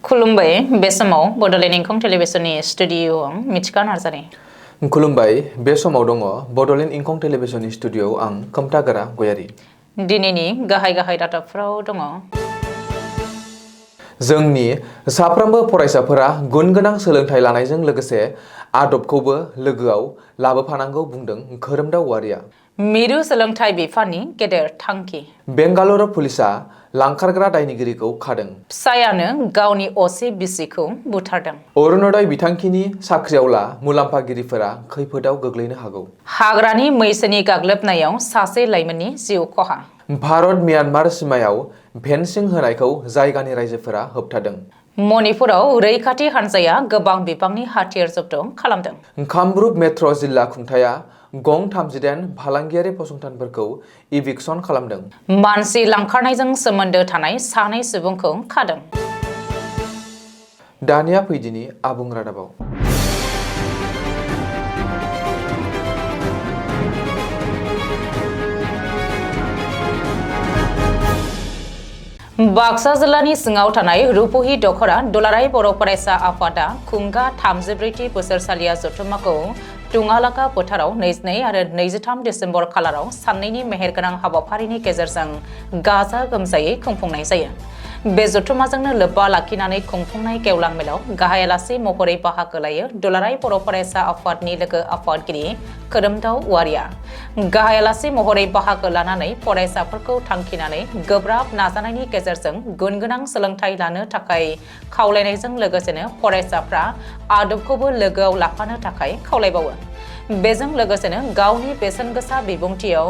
खुलुमबाय बे समाव बडलेण्ड इंखं टेलिभिजननि स्टुडिअ आं मिथिखा नार्जारि। खुलुमबाय बे समाव दङ बडलेण्ड इंखं टेलिभिजननि स्टुडिअ आं खोमथागोरा गयारि। दिनैनि गाहाय रादाबफोराव दङ। जोंनि साफ्रोमबो फरायसाफोरा गुनगोनां सोलोंथाइ लानायजों लोगोसे आदबखौबो लोगोआव लाबोफानांगौ बुंदों खोरोमदाव औवारिया। मिरु सोलोंथाइ बिफाननि गेदेर थांखि। बेंगालुरु पुलिसा लांखारग्रा दायनिगिरिखौ खादों। फिसायानो गावनि असे बिसिखौ बुथारदों। अरुणोदय बिथांखिनि साख्रिआवला मुलाम्फागिरिफोरा खैफोदाव गोग्लैनो हागौ। हाग्रानि मैसोनि गाग्लोबनायाव सासे लाइमोननि जिउ खहा। भारत म्यानमार सिमायाव फेन्सिं होनायखौ जायगानि रायजोफोरा होबथादों। मणिपुराव रैखाथि हान्जाया गोबां बिबांनि हाथियार जब्द खालामदों। कामरुप मेट्र' जिल्ला खुंथाया गं 38 फालांगियारि फसंथानफोरखौ इभिक्सन खालामदों। मानसि लांखारनायजों सोमोन्दो थानाय सानै सुबुंखौ खादों। दानिया फैदिनि आबुं रादाबाव। बाक्सा जिल्लानि सिङाव थानाय रुपहि दखरा दुलाराय बर' फरायसा आफादा खुंगा 34थि बोसोरसालिया जथुम्माखौ टुङालाका फोथाराव 22 आरो 23 डिसेम्बर खालाराव साननैनि मेहेरगोनां हाबाफारिनि गेजेरजों गाजा गोमजायै खुंफुंनाय जायो। बे जथुम्माजोंनो लोब्बा लाखिनानै खुंफुंनाय गेवलां मेलाव गाहाय आलासि महरै बाहागो लायो दुलाराय बर' फरायसा आफादनि लोगो आफादगिरि खोरोमदाव औवारिया। गाहाय आलासि महरै बाहागो लानानै फरायसाफोरखौ थांखिनानै गोब्राब नाजानायनि गेजेरजों गुनगोनां सोलोंथाइ लानो थाखाय खावलायनायजों लोगोसेनो फरायसाफ्रा आदबखौबो लोगोआव लाफानो थाखाय खावलायबावो। बेजों लोगोसेनो गावनि बेसेन गोसा बिबुंथियाव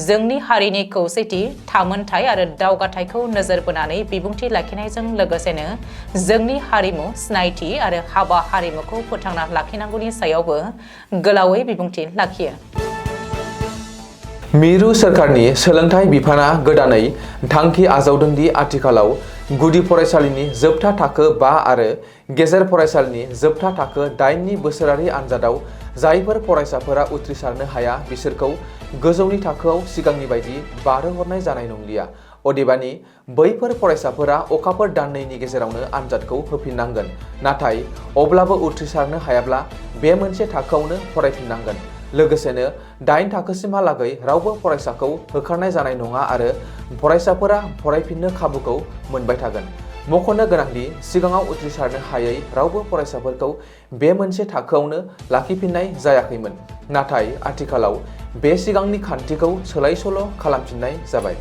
जोंनि हारिनि खौसेथि, थामोनथाइ आरो दावगाथायखौ नोजोर बोनानै बिबुंथि लाखिनायजों लोगोसेनो जोंनि हारिमु सिनायथि आरो हाबा हारिमुखौ फोथांना लाखिनांगौनि सायावबो गोलावै बिबुंथि लाखियो। मिरु सोरखारनि सोलोंथाइ बिफाना गोदानै थांखि आजावदों दि आथिखालाव गुदि फरायसालिनि जोबथा थाखो 5 आरो गेजेर फरायसालिनि जोबथा थाखो 8 नि बोसोरारि आनजादाव जायफोर फरायसाफोरा उथ्रिसारनो हाया बिसोरखौ गोजौनि थाखोआव सिगांनि बायदि बारहोहरनाय जानाय नंलिया। अदेबानि बैफोर फरायसाफोरा अखाफोर दाननैनि गेजेरावनो आनजादखौ होफिननांगोन। नाथाय अब्लाबो उथ्रिसारनो हायाब्ला बे मोनसे थाखोआवनो फरायफिननांगोन। लोगोसेनो 8 थाखोसिमहालागै रावबो फरायसाखौ होखारनाय जानाय नङा आरो फरायसाफोरा फरायफिननो खाबुखौ मोनबाय थागोन। मख'नो गोनांदि सिगाङाव उथ्रिसारनो हायै रावबो फरायसाफोरखौ बे मोनसे थाखोआवनो लाखिफिननाय जायाखैमोन। नाथाय आथिखालाव बे सिगांनि खान्थिखौ सोलाय-सोल' खालामफिननाय जाबाय।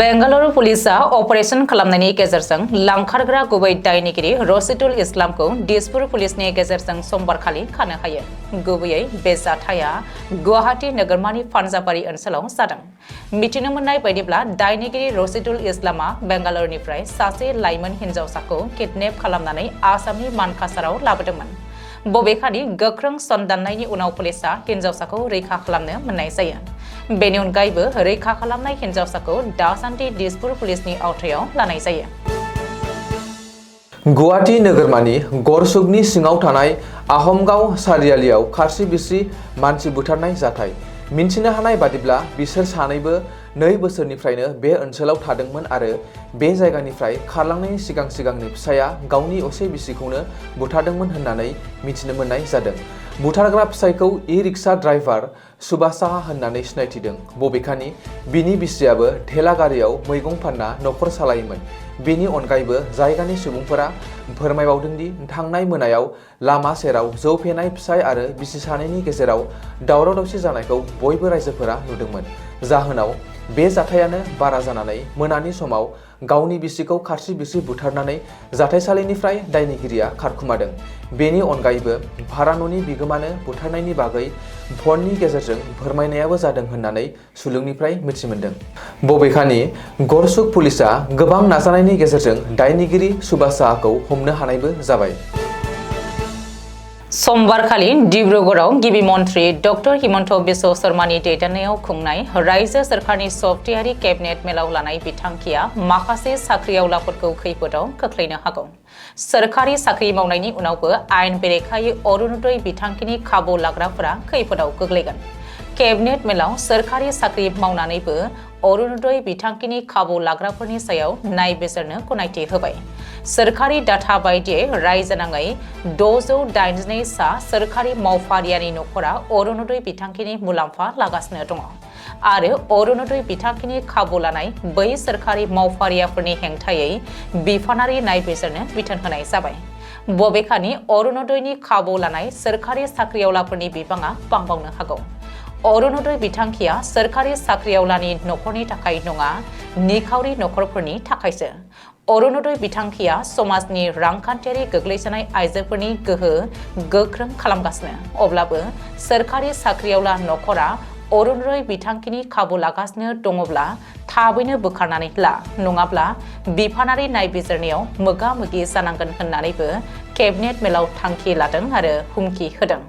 बेंगालुरु पुलिसा अपारेशन खालामनायनि गेजेरजों लांखारग्रा गुबै दायनिगिरि रसिदुल इस्लामखौ दिसपुर पुलिसनि गेजेरजों समबारखालि खानो हायो। गुबैयै बे जाथाया गुवाहाटी नोगोरमानि पान्जाबारि ओनसोलाव जादों। मिथिनो मोननाय बायदिब्ला दायनिगिरि रसिदुल इस्लामा बेंगालुरुनिफ्राय सासे लाइमोन हिन्जावसाखौ किडनेप खालामनानै आसामनि मानकासाराव लाबोदोंमोन। बबेखानि गोख्रों सन्दाननायनि उनाव पुलिसा हिन्जावसाखौ रैखा खालामनो मोननाय जायो। बेनि अनगायैबो रैखा खालामनाय हिन्जावसाखौ दासान्दि दिसपुर पुलिसनि आवथायाव लानाय जायो। गुवाहाटी नोगोरमानि गरसुकनि सिङाव थानाय आहमगाव सारियालियाव खारसि-बिरसि मानसि बुथारनाय जाथाय। मिन्थिनो हानाय बादिब्ला बिसोर सानैबो 2 बोसोरनिफ्रायनो बे ओनसोलाव थादोंमोन आरो बे जायगानिफ्राय खारलांनायनि सिगांनि फिसाया गावनि असे बिसिखौनो बुथारदोंमोन होननानै मिथिनो मोननाय जादों। बुथारग्रा फिसायखौ इ-रिक्सा ड्राइभार सुभाषा होननानै सिनायथिदों। बबेखानि बिनि बिसियाबो थेला गारियाव मैगं फानना नखर सालायोमोन। बेनि अनगायैबो जायगानि सुबुंफोरा फोरमायबावदों दि थांनाय मोनायाव लामा सेराव जौ फेनाय फिसाय आरो बिसि सानैनि गेजेराव दावराव-दावसि जानायखौ बयबो रायजोफोरा नुदोंमोन। जाहोनाव बे जाथायानो बारा जानानै मोनानि समाव गावनि बिसिखौ खारसि-बिरसि बुथारनानै जाथायसालिनिफ्राय दायनिगिरिया खारखुमादों। बेनि अनगायैबो भारा न'नि बिगोमानो बुथारनायनि बागै फननि गेजेरजों फोरमायनायाबो जादों होननानै सुलुंनिफ्राय मिथिमोनदों। बबेखानि गरसुक पुलिसा गोबां नाजानायनि गेजेरजों दायनिगिरि सुभाषाखौ हमनो हानायबो जाबाय। समबारखालि डिब्रुगड़आव गिबि मन्थ्रि डक्टर हिमन्त बिश्व शर्मानि दैदेननायाव खुंनाय रायजो सोरखारनि सप्तायारि केबिनेट मेलाव लानाय बिथांखिया माखासे साख्रिआवलाफोरखौ खैफोदाव खोख्लैनो हागौ। सोरखारि साख्रि मावनायनि उनावबो आयेन बेरेखायै अरुणोदय बिथांखिनि खाबु लाग्राफोरा खैफोदाव गोग्लैगोन। केबिनेट मेलाव सोरखारि साख्रि मावनानैबो अरुणोदय बिथांखिनि खाबु लाग्राफोरनि सायाव नायबिजिरनो गनायथि होबाय। सोरखारि डाटा बायदियै रायजोनाङै 682 सा सोरखारि मावफारियानि नखरा अरुणोदय बिथांखिनि मुलाम्फा लागासिनो दङ आरो अरुणोदय बिथांखिनि खाबु लानाय बै सोरखारि मावफारियाफोरनि हेंथायै बिफानारि नायबिजिरनो बिथोन होनाय जाबाय। बबेखानि अरुणोदयनि खाबु लानाय सोरखारि साख्रियावलाफोरनि बिबाङा बांबावनो हागौ। अरुणोदय बिथांखिया सोरखारि साख्रियावलानि नखरनि थाखाय नङा, निखावरि नखरफोरनि थाखायसो। अरुणोदय बिथांखिया समाजनि रांखान्थियारि गोग्लैसोनाय आइजोफोरनि गोहो गोख्रों खालामगासिनो। अब्लाबो सोरखारि साख्रियावला नखरा अरुणोदय बिथांखिनि खाबु लागासिनो दङब्ला थाबैनो बोखारनानै ला, नङाब्ला बिफानारि नायबिजिरनायाव मोगा-मोगि जानांगोन होननानैबो केबिनेट मेलाव थांखि लादों आरो हुमखि होदों।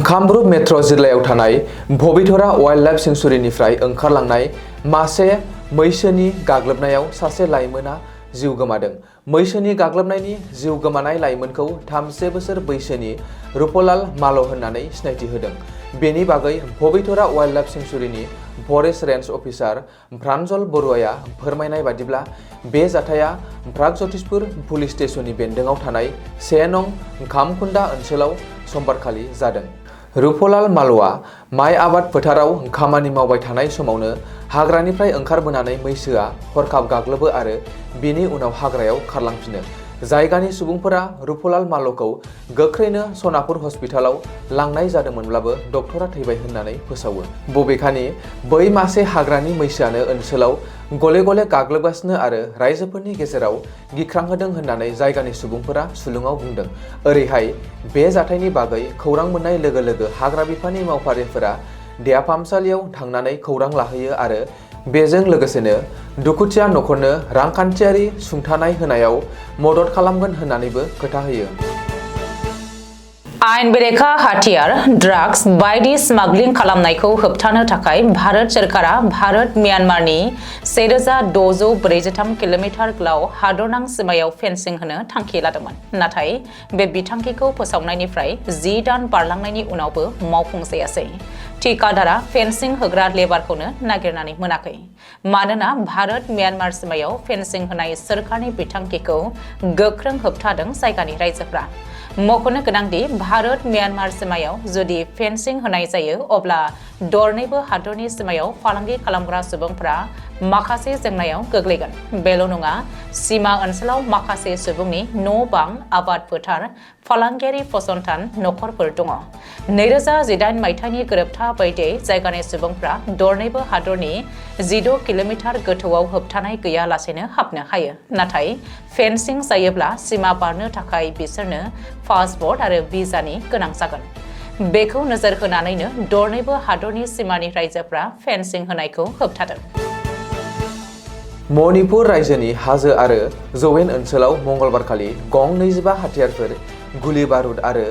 कामरुप मेट्र' जिल्लायाव थानाय बबिधरा वाइल्ड लाइफ सेंक्सुरिनिफ्राय ओंखारलांनाय मासे मैसोनि गाग्लोबनायाव सासे लाइमोना जिउ गोमादों। मैसोनि गाग्लोबनायनि जिउ गोमानाय लाइमोनखौ 30 बोसोर बैसोनि रुपलाल माल' होननानै सिनायथि होदों। बेनि बागै बबिधरा वाइल्ड लाइफ सेंक्सुरिनि फरेस्ट रेन्ज अफिसार प्रान्जल बरुवाया फोरमायनाय बादिब्ला बे जाथाया प्रागज्यतिसपुर पुलिस स्टेशननि बेन्दोङाव थानाय 1 नं खामखुन्दा ओनसोलाव समबारखालि जादों। रुपलाल माल'आ माइ आबाद फोथाराव खामानि मावबाय थानाय समावनो हाग्रानिफ्राय ओंखारबोनानै मैसोआ हरखाब गाग्लोबो आरो बेनि उनाव हाग्रायाव खारलांफिनो। जायगानि सुबुंफोरा रुपलाल माल'खौ गोख्रैनो सनापुर हस्पिटालाव लांनाय जादोंमोनब्लाबो डक्टरा थैबाय होननानै फोसावो। बबेखानि बै मासे हाग्रानि मैसोआनो ओनसोलाव गले-गले गाग्लोबगासिनो आरो रायजोफोरनि गेजेराव गिख्रांहोदों होननानै जायगानि सुबुंफोरा सुलुङाव बुंदों। ओरैहाय बे जाथायनि बागै खौरां मोननाय लोगो लोगो हाग्रा बिफाननि मावफारियाफोरा देहा फाहामसालियाव थांनानै खौरां लाहैयो आरो बेजों लोगोसेनो दुखुथिया नखरनो रांखान्थियारि सुंथानाय होनायाव मदद खालामगोन होननानैबो खोथा होयो। आयेन बेरेखा हाथियार, ड्राग्स बायदि स्मागलिं खालामनायखौ होबथानो थाखाय भारत सोरखारा भारत म्यानमारनि 1643 किल'मिटार गोलाव हादरनां सीमायाव फेन्सिं होनो थांखि लादोंमोन। नाथाय बे बिथांखिखौ फोसावनायनिफ्राय 10 दान बारलांनायनि उनावबो मावफुंजायासै। ठिकादारा फेन्सिं होग्रा लेबारखौनो नागिरनानै मोनाखै। मानोना भारत म्यानमार सीमायाव फेन्सिं होनाय सोरखारनि बिथांखिखौ गोख्रों होबथादों जायगानि रायजोफ्रा। मख'नो गोनांदि भारत म्यानमार सीमायाव जुदि फेन्सिं होनाय जायो अब्ला दरनैबो हादरनि सीमायाव फालांगि खालामग्रा सुबुंफ्रा माखासे जेंनायाव गोग्लैगोन। बेल' नङा, सीमा ओनसोलाव माखासे सुबुंनि न'-बां, आबाद फोथार, फालांगियारि फसंथान, नखरफोर दङ। 2018 मायथाइनि गोरोबथा बायदियै जायगानि सुबुंफ्रा दरनैबो हादरनि 16 किल'मिटार गोथौआव होबथानाय गैयालासेनो हाबनो हायो। नाथाय फेन्सिं जायोब्ला सीमा बारनो थाखाय बिसोरनो पासपर्ट आरो भिजानि गोनां जागोन। बेखौ नोजोर होनानैनो दरनैबो हादरनि सीमानि रायजोफ्रा फेन्सिं होनायखौ होबथादों। मणिपुर रायजोनि हाजो आरो जौयेन ओनसोलाव मंगलबारखालि गं 25 हाथियारफोर, गुलि बारुद आरो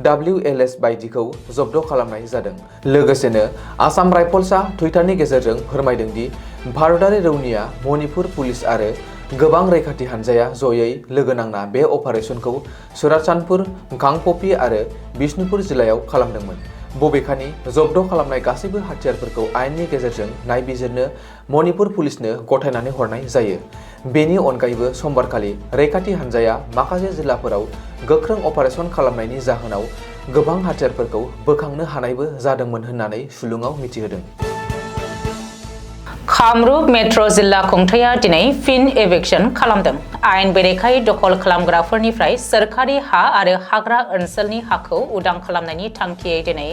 WLS बायदिखौ जब्द खालामनाय जादों। लोगोसेनो आसाम राइफल्सआ टुइटारनि गेजेरजों फोरमायदों दि भारतारि रौनिया मणिपुर पुलिस आरो गोबां रैखाथि हानजाया जयै लोगो नांना बे अपारेसनखौ चुराचान्दपुर, कांपपि आरो बिष्णुपुर जिल्लायाव खालामदोंमोन। बबेखानि जब्द खालामनाय गासैबो हाथियारफोरखौ आयेननि गेजेरजों नायबिजिरनो मणिपुर पुलिसनो गथायनानै हरनाय जायो। बेनि अनगायैबो समबारखालि रैखाथि हानजाया माखासे जिल्लाफोराव गोख्रों अपारेसन खालामनायनि जाहोनाव गोबां हाथियारफोरखौ बोखांनो हानायबो जादोंमोन होननानै सुलुङाव मिथिहोदों। कामरुप मेट्र' जिल्ला खुंथाया दिनै फिन एभिक्सन खालामदों। आयेन बेरेखायै दखल खालामग्राफोरनिफ्राय सोरखारि हा आरो हाग्रा ओनसोलनि हाखौ उदां खालामनायनि थांखियै दिनै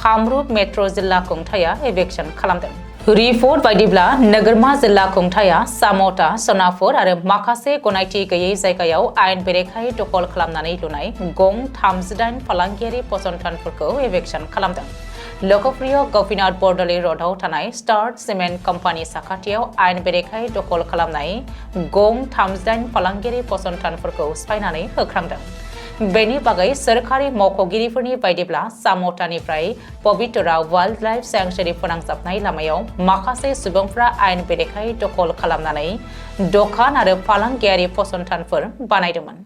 कामरुप मेट्र' जिल्ला खुंथाया एभिक्सन खालामदों। रिपर्ट बायदिब्ला नोगोरमा जिल्ला खुंथाया साम'टा, सनापुर आरो माखासे गनायथि गैयै जायगायाव आयेन बेरेखायै दखल खालामनानै लुनाय गं 38 फालांगियारि फसंथानफोरखौ एभिक्सन खालामदों। लोकप्रिय गपिनाथ बरदलै र'डआव थानाय स्टार्ट सिमेन्ट कम्पानि साखाथियाव आयेन बेरेखायै दखल खालामनाय गं 38 फालांगियारि फसंथानफोरखौ सिफायनानै होख्रांदों। बेनि बागै सोरखारि मावख'गिरिफोरनि बायदिब्ला साम'टानिफ्राय पबितरा वाइल्ड लाइफ सेंक्सुरी फोनांजाबनाय लामायाव माखासे सुबुंफ्रा आयेन बेरेखायै दखल खालामनानै दखान आरो फालांगियारि फसंथानफोर बानायदोंमोन।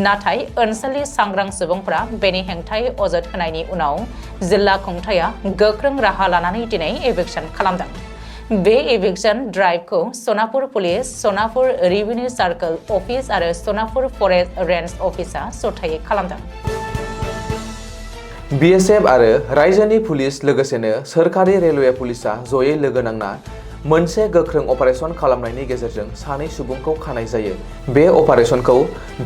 नाथाय ओनसोलनि सांग्रां सुबुंफ्रा बेनि हेंथायै अजद होनायनि उनाव जिल्ला खुंथाया गोख्रों राहा लानानै दिनै एभिक्सन खालामदों। बे एभिक्सन ड्राइभखौ Sonapur police, Sonapur revenue circle office आरो सनापुर फरेस्ट रेन्ज अफिसआ जथायै खालामदों। BSF आरो रायजोनि पुलिस लोगोसेनो सोरखारि रेलवे पुलिसआ जयै लोगो नांना मोनसे गोख्रों अपारेशन खालामनायनि गेजेरजों सानै सुबुंखौ खानाय जायो। बे अपारेशनखौ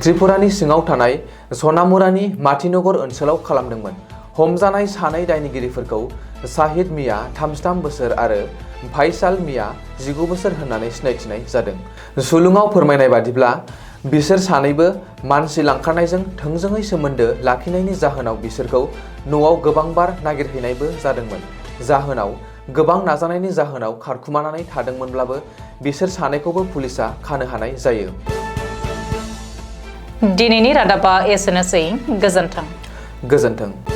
त्रिपुरानि सिङाव थानाय सनामुरानि माथिनगर ओनसोलाव खालामदोंमोन। हमजानाय सानै दायनिगिरिफोरखौ शाहिद मिया 33 बोसोर आरो फाइसाल मिया 19 बोसोर होननानै सिनायथिनाय जादों। सुलुङाव फोरमायनाय बादिब्ला बिसोर सानैबो मानसि लांखारनायजों थोंजोङै सोमोन्दो लाखिनायनि जाहोनाव बिसोरखौ न'आव गोबांबार नागिरहैनायबो जादोंमोन। जाहोनाव गोबां नाजानायनि जाहोनाव खारखुमानानै थादोंमोनब्लाबो बिसोर सानैखौबो पुलिसआ खानो हानाय जायो। दिनैनि रादाबा एसेनोसै। गोजोन्थों। गोजोन्थों।